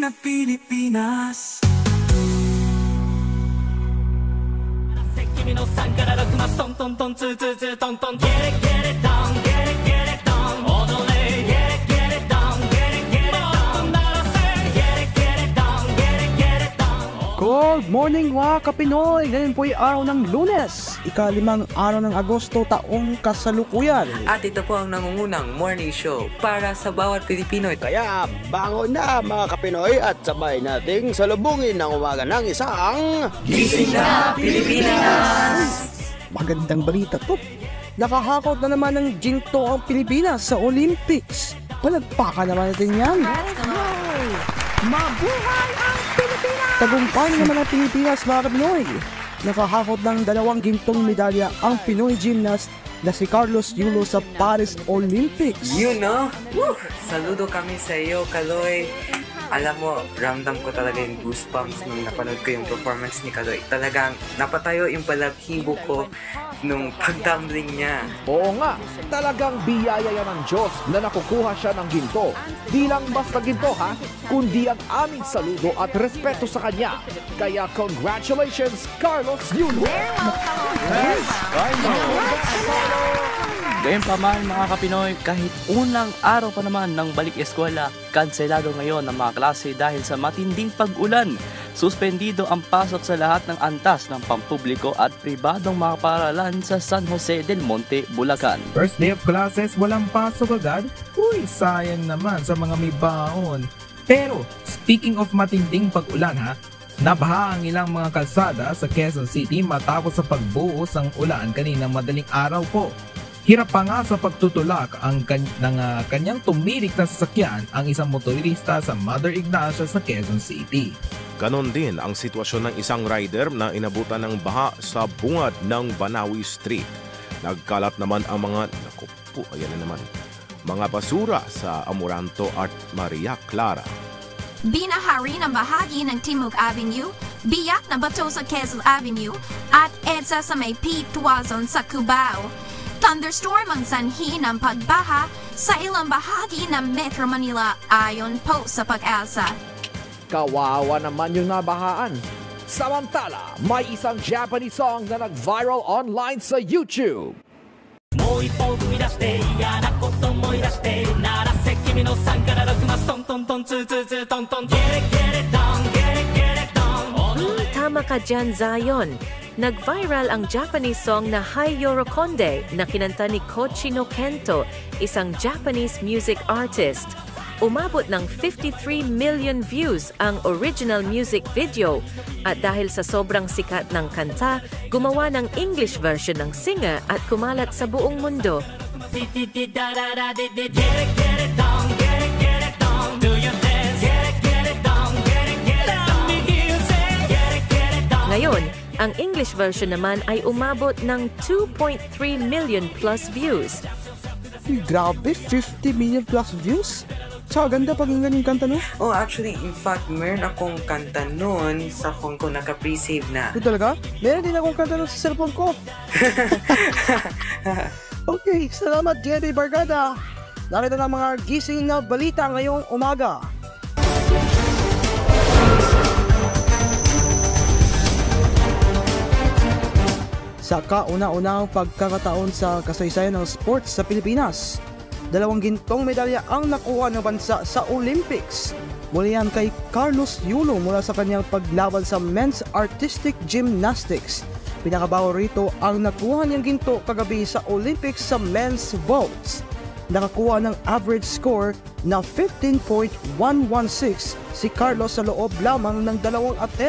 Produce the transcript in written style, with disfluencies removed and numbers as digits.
na Pilipinas. Good morning mga Kapinoy! Ngayon po ay araw ng Lunes, ika-5 araw ng Agosto, taong kasalukuyan. At ito po ang nangungunang morning show para sa bawat Pilipino. Kaya bangon na mga Kapinoy at sabay nating salubungin ang umaga ng isang Gising na Pilipinas! Magandang balita to. Nakahakot na naman ng ginto ang Pilipinas sa Olympics. Palagpakan naman natin yan. Mabuhay ang Pilipinas! Tagumpay naman ang Pilipinas mga Kapinoy. Nakahakot ng 2 gintong medalya ang Pinoy gymnast na si Carlos Yulo sa Paris Olympics. You know? Woo! Saludo kami sa iyo, Kaloy. Alam mo, ramdam ko talaga yung goosebumps nung napanood ko yung performance ni Kaloy. Talagang napatayo yung balahibo ko nung pagtumbling niya. Oo nga, talagang biyaya yan ng Diyos na nakukuha siya ng ginto. Di lang basta ginto ha, kundi ang aming saludo at respeto sa kanya. Kaya congratulations, Carlos Yulo! Yes! Gayun pa man mga Kapinoy, kahit unang araw pa naman ng balik eskwela, kanselado ngayon ang mga klase dahil sa matinding pag-ulan. Suspendido ang pasok sa lahat ng antas ng pampubliko at pribadong mga paaralan sa San Jose del Monte, Bulacan. First day of classes, walang pasok agad? Uy, sayang naman sa mga may baon. Pero, speaking of matinding pag-ulan ha, nabaha ang ilang mga kalsada sa Quezon City matapos sa pagbuhos ng ulan kanina madaling araw po. Hirap pa nga sa pagtutulak ng kanyang tumirik na sasakyan ang isang motorista sa Mother Ignacia sa Quezon City. Ganon din ang sitwasyon ng isang rider na inabutan ng baha sa bungad ng Banawi Street. Nagkalat naman ang mga mga basura sa Amoranto at Maria Clara. Binahari ng bahagi ng Timog Avenue, biyak na bato sa Quezon Avenue, at EDSA sa may P. Tuazon sa Cubao. Thunderstorm ang sanhi ng pagbaha sa ilang bahagi ng Metro Manila ayon po sa Pag-asa. Kawawa naman yung nabahaan. Samantala, may isang Japanese song na nag-viral online sa YouTube. Tama ka dyan, Zion. Nag-viral ang Japanese song na Hai Yorokonde na kinanta ni Kochi no Kento, isang Japanese music artist. Umabot ng 53 million views ang original music video at dahil sa sobrang sikat ng kanta, gumawa ng English version ng singer at kumalat sa buong mundo. Ngayon, ang English version naman ay umabot ng 2.3 million plus views. Grabe, 50 million plus views? Tsaka ganda pakinggan yung kanta no? Oh, actually, in fact, meron akong kanta nun sa phone ko, naka-pre-save na. Ito talaga? Meron din akong kanta nun sa cellphone ko. Okay, salamat JB Bargada. Narito na mga gising na balita ngayong umaga. Sa kauna-unang pagkakataon sa kasaysayan ng sports sa Pilipinas, 2 gintong medalya ang nakuha ng bansa sa Olympics. Mula yan kay Carlos Yulo mula sa kanyang paglaban sa men's artistic gymnastics. Pinakabago rito ang nakuha niyang ginto kagabi sa Olympics sa men's vaults. Nakakuha ng average score na 15.116 si Carlos sa loob lamang ng 2 athlete.